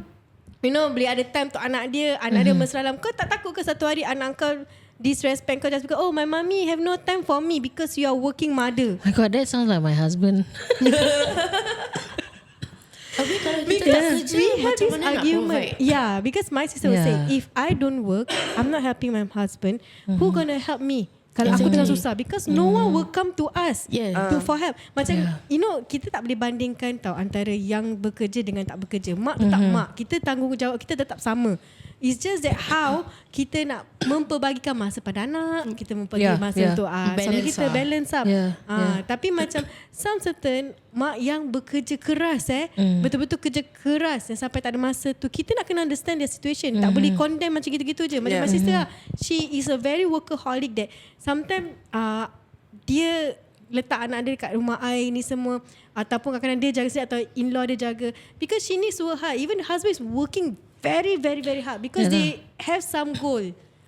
you know, boleh ada time untuk anak dia. Anak dia mesra dalam. Kau tak takut ke satu hari anak kau disrespect kau just because, oh my mommy have no time for me because you are working mother? My god, that sounds like my husband. Because we have this argument. Yeah, because my sister will say, if I don't work, I'm not helping my husband, who gonna help me kalau aku tengah susah? Because no one will come to us for help. Macam you know, kita tak boleh bandingkan tau antara yang bekerja dengan tak bekerja. Mak tetap mak, kita tanggungjawab kita tetap sama. It's just that how kita nak memperbagikan masa pada anak, kita memperbagikan masa untuk suami kita, balance up. Tapi macam some certain mak yang bekerja keras betul-betul kerja keras yang sampai tak ada masa tu, kita nak kena understand their situation. Tak boleh condemn macam gitu-gitu je. Macam my sister she is a very workaholic that sometimes dia letak anak dia dekat rumah air ni semua, ataupun kadang-kadang dia jaga sendiri atau in-law dia jaga, because she needs to work hard. Even the husband is working very very very hard because they have some goal.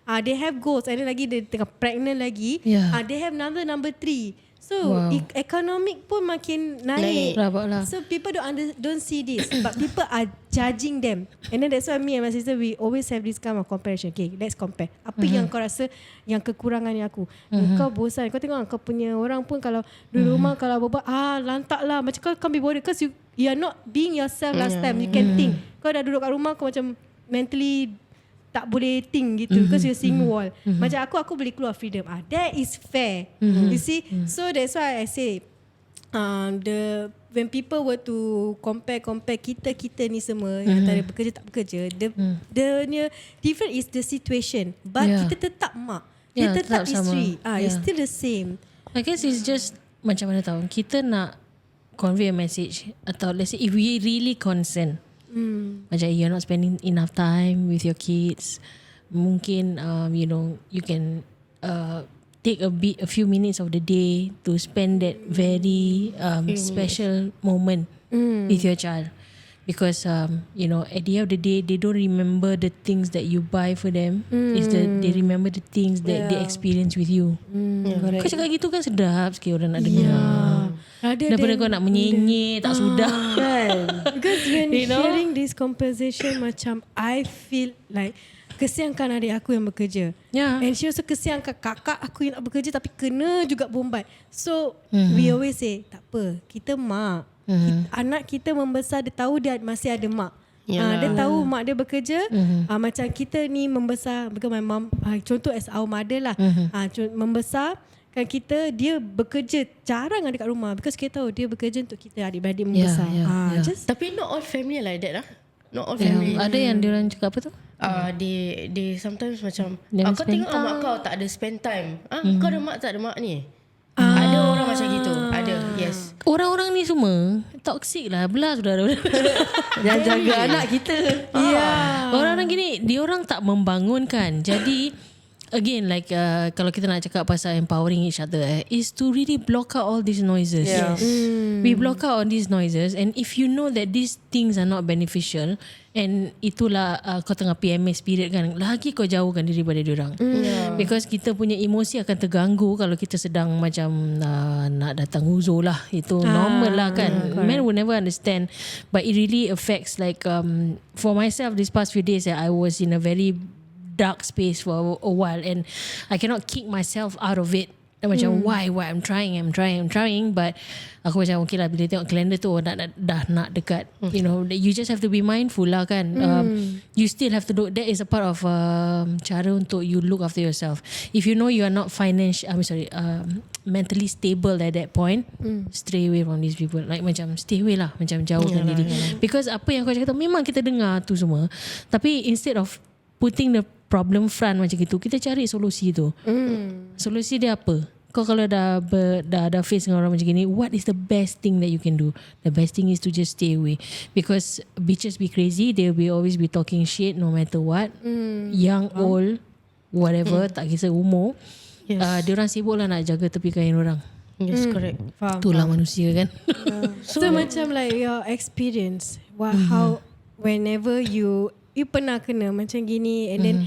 They have goals, and then lagi dia tengah pregnant lagi. They have number 3. So economic pun makin naik. So people don't see this, but people are judging them. And then that's why me and my sister, we always have this kind of comparison. Okay, let's compare. Apa yang kau rasa yang kekurangan aku? Kau bosan. Kau tengok kau punya orang pun kalau di rumah kalau berbuat lantak lah. Macam kau can't be bothered because you are not being yourself last time. You can think. Kau dah duduk kat rumah, kau macam mentally tak boleh think gitu because you're seeing wall. Macam aku boleh keluar freedom. That is fair. You see? So that's why I say when people were to compare kita ni semua yang antara bekerja tak bekerja, the different is the situation. But kita tetap mak. Kita tetap isteri. It's still the same. I guess it's just macam mana tahu, kita nak convey a message, atau let's say if we really concern, macam you're not spending enough time with your kids, mungkin you can take a few minutes of the day to spend that very special moment with your child, because at the end of the day they don't remember the things that you buy for them. It's they remember the things that they experience with you. Kau cakap gitu kan sedap sikit orang nak dengar. Daripada kau nak menyenyek tak sudah. Because when hearing this conversation, macam I feel like kesiankan adik aku yang bekerja. And she also kesiankan kakak aku yang nak bekerja tapi kena juga bombat. So we always say, tak apa, kita mak. Anak kita membesar, dia tahu dia masih ada mak. Dia tahu mak dia bekerja. Macam kita ni membesar, because my mom, contoh as our mother lah, membesar kan kita, dia bekerja jarang ada kat rumah because kita tahu dia bekerja untuk kita adik-beradik membesar. Tapi not all family like that lah. Not all family. Ada yang diorang cakap apa tu? They sometimes macam kau tengok mak kau tak ada spend time. Kau ada mak tak ada mak ni. Ada orang macam gitu. Ada. Yes. Orang-orang ni semua toxic lah. Belah saudara. Yang jaga anak kita. Orang-orang gini, diorang tak membangunkan. Jadi again, like kalau kita nak cakap pasal empowering each other, is to really block out all these noises. We block out all these noises, and if you know that these things are not beneficial, and itulah kau tengah PMS period kan, lagi kau jauhkan diri daripada diorang. Because kita punya emosi akan terganggu kalau kita sedang macam nak datang uzur lah. Itu normal lah kan. Men will never understand, but it really affects, like for myself this past few days, I was in a very dark space for a while, and I cannot kick myself out of it. Macam why I'm trying, but aku macam okay lah, bila tengok kalender tu dah nak dekat, you just have to be mindful lah kan. You still have to do, that is a part of cara untuk you look after yourself. If you know you are not mentally stable at that point, stay away from these people. Like macam stay away lah, macam jauhkan diri. Because apa yang kau cakap tu memang kita dengar tu semua, tapi instead of putting the problem front macam gitu, kita cari solusi tu. Solusi dia apa? Kau kalau dah face dengan orang macam gini, what is the best thing that you can do? The best thing is to just stay away, because bitches be crazy. They will always be talking shit no matter what. Young, old, whatever, tak kisah umur. Diorang sibuk lah nak jaga tepi kain orang. Yes, correct. Itulah manusia kan. So macam like your experience, how whenever you pernah kena macam gini, and then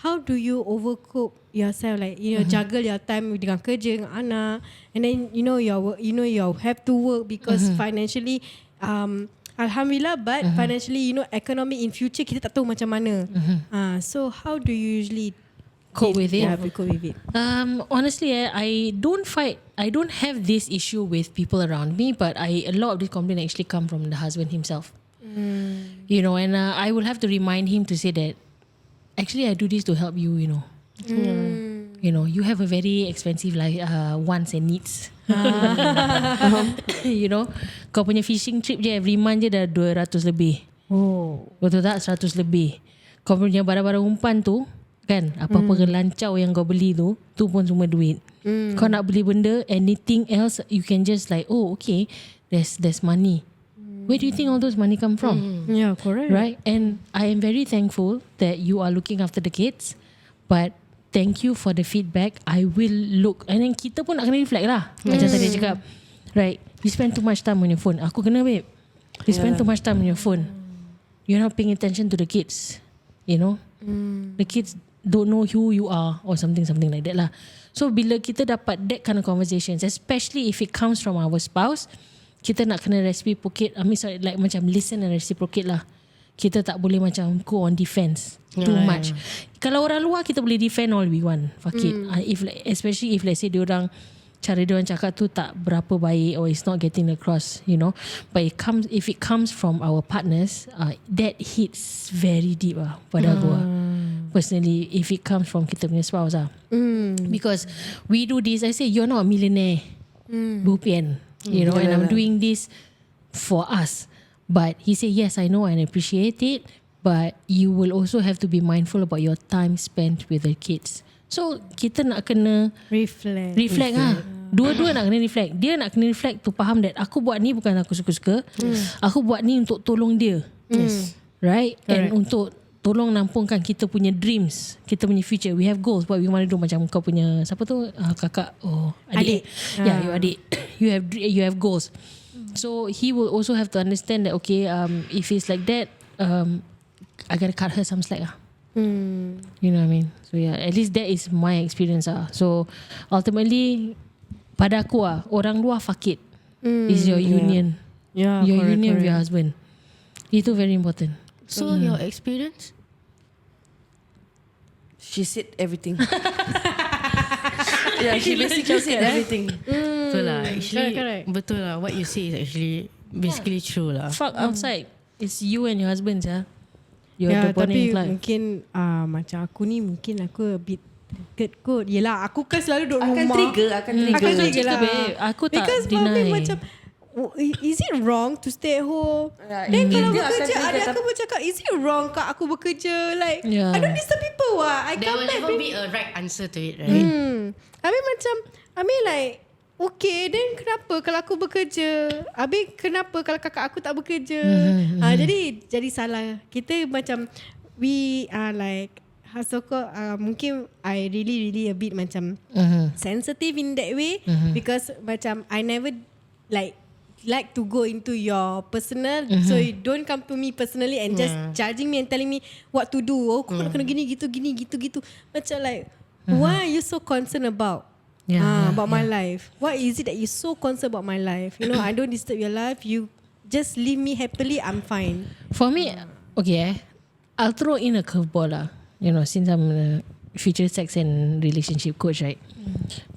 how do you overcope yourself, like juggle your time dengan kerja, dengan anak, and then you have to work because financially alhamdulillah, but financially economy in future kita tak tahu macam mana. So how do you usually cope with it? Cope with it. Honestly, I don't have this issue with people around me, but a lot of this complaint actually come from the husband himself. And I will have to remind him to say that actually I do this to help you. You have a very expensive life, wants and needs. Kau punya fishing trip je every month je dah 200 lebih. Betul tak? 100 lebih. kau punya barang-barang umpan tu kan, apa-apa lancau yang kau beli tu pun semua duit. Kau nak beli benda, anything else, you can just like, oh okay, there's money. Where do you think all those money come from? Yeah, correct. Right? And I am very thankful that you are looking after the kids. But thank you for the feedback. I will look. And then kita pun nak kena reflect lah. Macam tadi cakap. Right? You spend too much time on your phone. Aku kena babe. You spend too much time on your phone. You're not paying attention to the kids. You know? The kids don't know who you are or something like that lah. So bila kita dapat that kind of conversations, especially if it comes from our spouse, kita nak kena reciprocate. Like macam listen and reciprocate lah. Kita tak boleh macam go on defense too much. Kalau orang luar kita boleh defend all we want. Fuck it. Especially if let's say cara diorang cakap tu tak berapa baik or it's not getting across, you know. But if it comes from our partners, that hits very deep lah pada aku lah. Personally, if it comes from kita punya spouse lah. Because we do this, I say you're not a millionaire. Bupian. You know, and I'm doing this for us. But he said, yes, I know and appreciate it. But you will also have to be mindful about your time spent with the kids. So, kita nak kena reflect lah. Dua-dua nak kena reflect. Dia nak kena reflect to faham that aku buat ni bukan aku suka-suka. Aku buat ni untuk tolong dia. Right? And untuk tolong nampungkan kita punya dreams, kita punya future. We have goals. What we want to do. Macam kau punya, siapa tu? Kakak. Oh, adik. Yeah, your adik. You have goals. So he will also have to understand that, okay, if it's like that, I gotta cut her some slack lah. You know what I mean? So yeah, at least that is my experience lah. So ultimately, pada aku lah, orang luar fuck it. Is your union. Yeah, your correct, union with your correct. husband. Itu very important. So your experience? She said everything. Yeah, she basically said everything. Betul lah. Actually, correct. betul lah. What you say is actually basically true lah. Fuck outside. It's you and your husband ya. You're Ya, the bonding tapi club. mungkin macam aku ni mungkin aku a bit dekat kot. Yelah, aku kan selalu duduk rumah. Akan trigger lah. Babe, aku tak Because deny. Because macam, is it wrong to stay at home? Then kalau bekerja, adik aku pun cakap, is it wrong kak aku bekerja? Like, I don't disturb people I There come will back. never be a right answer to it, right? Habis macam, like, okay, then kenapa kalau aku bekerja? Habis kenapa kalau kakak aku tak bekerja? Jadi salah. Kita macam, we are like, mungkin I really a bit macam sensitive in that way because macam I never like to go into your personal, so you don't come to me personally and just judging me and telling me what to do. Oh, kau kena gini gitu. Macam like, why are you so concerned about about my life? What is it that you so concerned about my life? You know, I don't disturb your life. You just leave me happily. I'm fine. For me, okay, I'll throw in a curveball lah. You know, since I'm a future sex and relationship coach, right?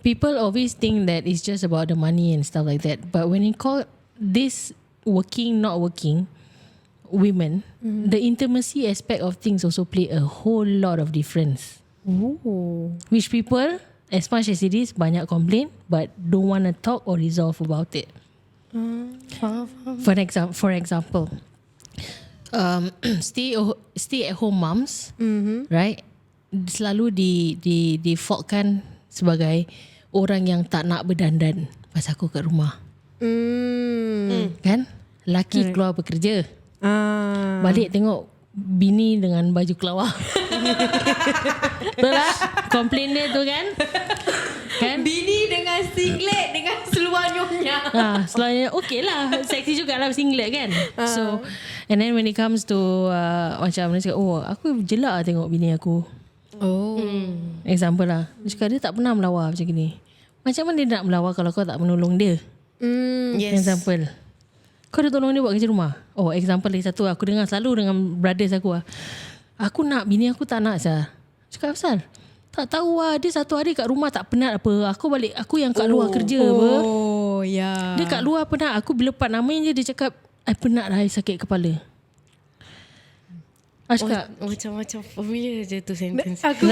People always think that it's just about the money and stuff like that. But when you call this working, not working, women, the intimacy aspect of things also play a whole lot of difference. Which people, as much as it is, banyak complain, but don't want to talk or resolve about it. For example, stay at home moms, right? Selalu di faultkan sebagai orang yang tak nak berdandan pas aku kat rumah. Kan? Laki keluar bekerja. Balik tengok bini dengan baju kelawar. Betul lah? Komplain dia tu kan? Bini dengan singlet dengan seluar nyonya. Seluarnya okay lah, seksi jugalah singlet kan. So and then when it comes to macam dia cakap, oh aku jelak lah tengok bini aku. Example lah, dia cakap dia tak pernah melawar macam gini. Macam mana dia nak melawar kalau kau tak menolong dia? Example, kau dah tolong dia buat kerja rumah. Oh, example lagi satu, aku dengar selalu dengan brothers aku lah, aku nak, bini aku tak nak sah. Cakap pasal tak tahu lah, dia satu hari kat rumah tak penat apa. Aku balik, aku yang kat luar kerja apa. Dia kat luar penat. Aku bila part namain je, dia cakap I penat lah, I sakit kepala. Aku cakap Macam-macam familiar je tu sentence. Aku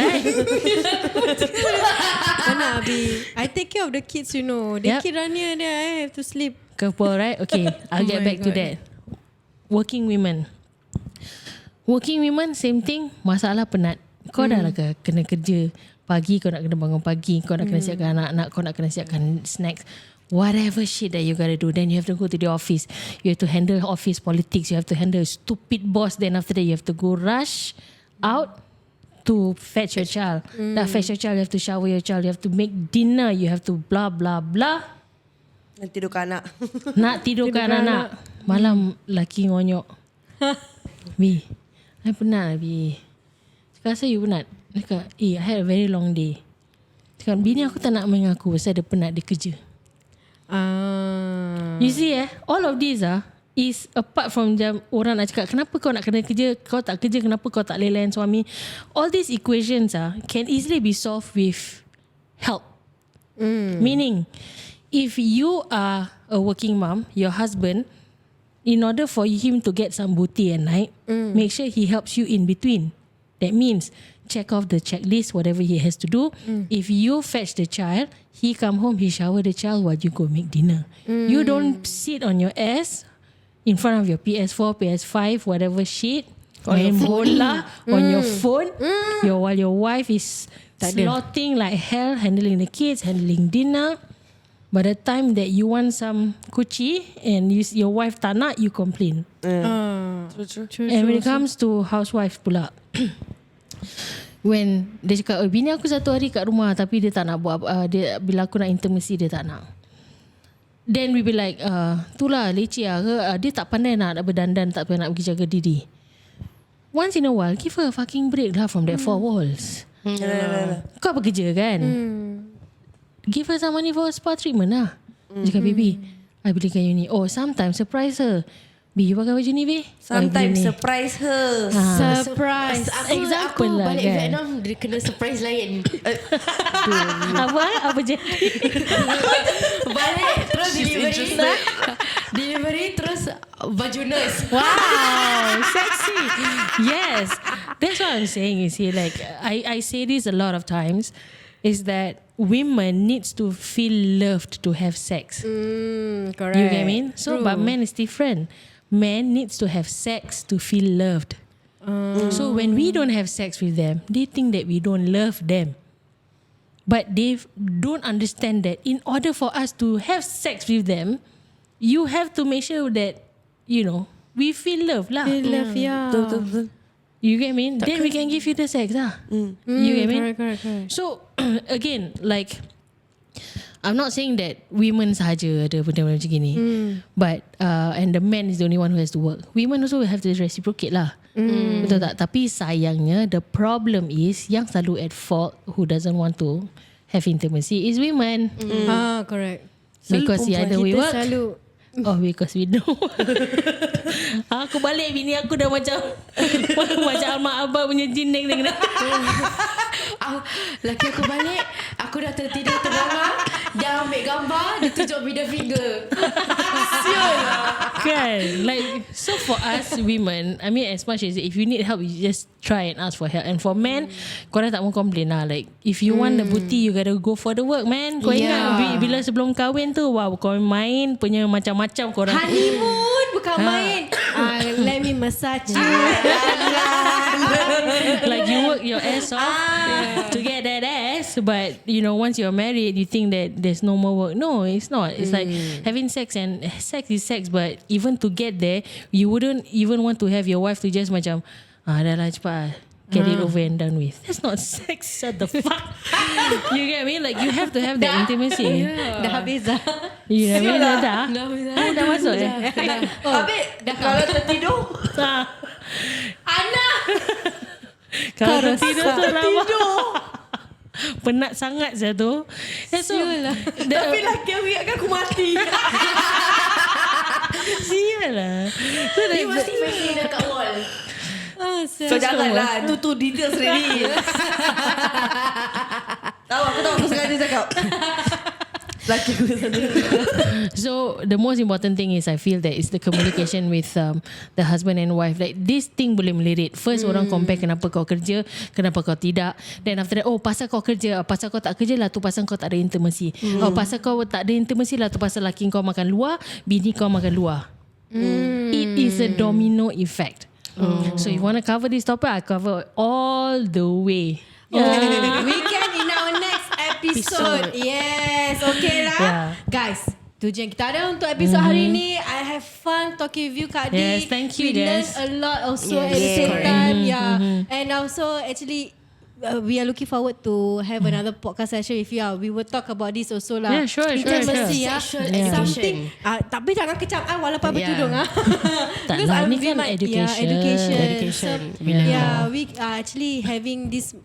mana Abi, I take care of the kids, you know. The kid run here, then I have to sleep. Couple, right? Okay, I'll get back to that. Working women. Working women same thing. Masalah penat. Kau dah lah kena kerja pagi, kau nak kena bangun pagi, kau nak kena siapkan anak-anak, kau nak kena siapkan snacks, whatever shit that you gotta do. Then you have to go to the office. You have to handle office politics. You have to handle a stupid boss. Then after that you have to go rush out to fetch your child. Dah fetch your child, you have to shower your child, you have to make dinner, you have to blah blah blah. Nak tidurkan anak. Nak tidurkan anak. Malam laki ngonyok. B, I penat lah B. Cakap asal you penat? Dia cakap, I had a very long day. Cakap, bini aku tak nak mengaku pasal dia penat, dia kerja. You see all of these is apart from orang nak cakap kenapa kau nak kena kerja, kau tak kerja, kenapa kau tak layan suami. All these equations can easily be solved with help. Meaning if you are a working mom, your husband, in order for him to get some booty at night, make sure he helps you in between. That means check off the checklist, whatever he has to do. If you fetch the child, he come home, he shower the child while you go make dinner. You don't sit on your ass in front of your PS4, PS5, whatever shit, main bola on your phone, while your wife is slotting like hell, handling the kids, handling dinner. By the time that you want some kuchi and your wife tak nak, you complain. True. And when it comes to housewife pula, when dia cakap, bini aku satu hari kat rumah tapi dia tak nak buat dia, bila aku nak intimacy dia tak nak. Then we be like, itulah leceh lah, dia tak pandai nak berdandan, tak pandai nak pergi jaga diri. Once in a while, give her a fucking break lah from that four walls. Kau bekerja kan? Give her some money for a spa treatment lah. Dia cakap, baby, I belikan you ni. Oh, sometimes surprise her. B, you pakai baju ni, B? Sometimes surprise her. Surprise. Aku lah balik kan. Vietnam, dia kena surprise lain. Apa jadi? Balik terus delivery terus baju nurse. Wow, sexy. Yes, that's what I'm saying. You see, like I say this a lot of times, is that women needs to feel loved to have sex. Correct. You get what I mean? So, but men is different. Men needs to have sex to feel loved. So when we don't have sex with them, they think that we don't love them. But they don't understand that in order for us to have sex with them, you have to make sure that, you know, we feel love lah. Feel love, yeah. Betul. You get me? Then we can give you the sex lah. You get me? Correct. So again, like, I'm not saying that women sahaja ada benda macam gini, but and the man is the only one who has to work. Women also have to reciprocate lah. Betul tak? Tapi sayangnya the problem is yang selalu at fault who doesn't want to have intimacy is women. Correct. Because either we work Kita because we know. Aku balik bini aku dah macam mak abah punya jin dengan Laki aku balik, aku dah tertidur terbangun, dia ambil gambar, dia tunjuk middle finger. Sial kan. Like, so for us women, I mean, as much as if you need help, you just try and ask for help. And for men, korang tak mau complain lah. Like, if you want the booty, you gotta go for the work, man. Kau ingat bila sebelum kahwin tu, wow, kau main punya macam-macam korang. honeymoon bukan main. Let me massage you. Like, you work your ass off to get that ass, but you know, once you're married, you think that there's no more work. No, it's not. It's like having sex, and sex is sex, but even to get there, you wouldn't even want to have your wife to just macam, dah lah cepat, get it over and done with. That's not sex. Shut the fuck. You get me? Like, you have to have that intimacy. Dah habis dah. You know what I mean? Dah? Dah masuk Habis kalau tertidur, Anak. Kalau tertidur tu lama. Penat sangat saya tu. So, tapi laki aku ingatkan aku mati. sial lah. So, Dia mesti main dekat wall. So janganlah, tu details ready. Aku tahu aku sengaja cakap. Laki aku sendiri. So the most important thing is, I feel that is the communication with the husband and wife. Like, this thing boleh melirit. First orang compare kenapa kau kerja, kenapa kau tidak. Then after that, pasal kau kerja, pasal kau tak kerja lah tu pasal kau tak ada intimacy. Pasal kau tak ada intimacy lah tu pasal laki kau makan luar, bini kau makan luar. It is a domino effect. So if you want to cover this topic, I cover all the way. We can in our next episode. Yes, okay lah. Yeah. Guys, tu je yang kita ada untuk episod hari ni. I have fun talking with you, Kak Di. Yes, thank you, We Des. learned a lot also Yes, at the same correct. time. Yeah. And also actually we are looking forward to have another podcast session with you. We will talk about this also lah. Yeah, sure. Intimacy, Sexual something. Tapi jangan kecam walaupun bertudung. Tak Because lah, ni we kan might- education. Education. So, we are actually having this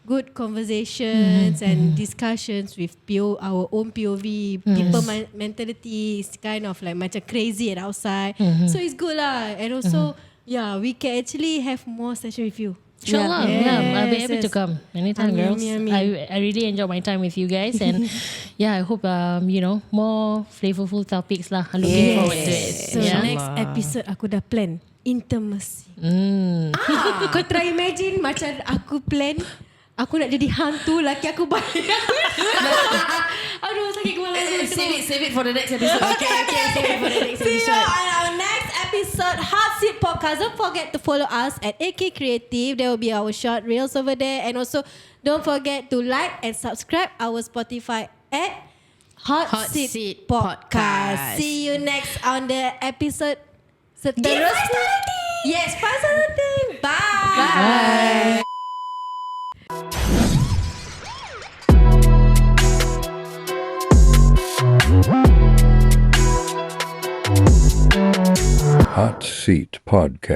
good conversations and discussions with our own POV. People mentality is kind of like macam crazy at outside. So it's good lah. And also, we can actually have more session with you. InsyaAllah, I'll be happy to come anytime, Amin, girls. amin. I really enjoy my time with you guys, and I hope more flavorful topics lah. I'm looking forward to it. So next episode aku dah plan intimacy. Kau try imagine macam aku plan aku nak jadi hantu, laki aku balik. Aduh, sakit kepala. Save it for the next episode. Okay, save it for the next episode. See you on our next episode, Hot Seat Podcast. Don't forget to follow us at AK Creative. There will be our short reels over there. And also, don't forget to like and subscribe our Spotify at Hot Seat Podcast. See you next on the episode seterusnya. Yes, personality. Bye. Hot Seat Podcast.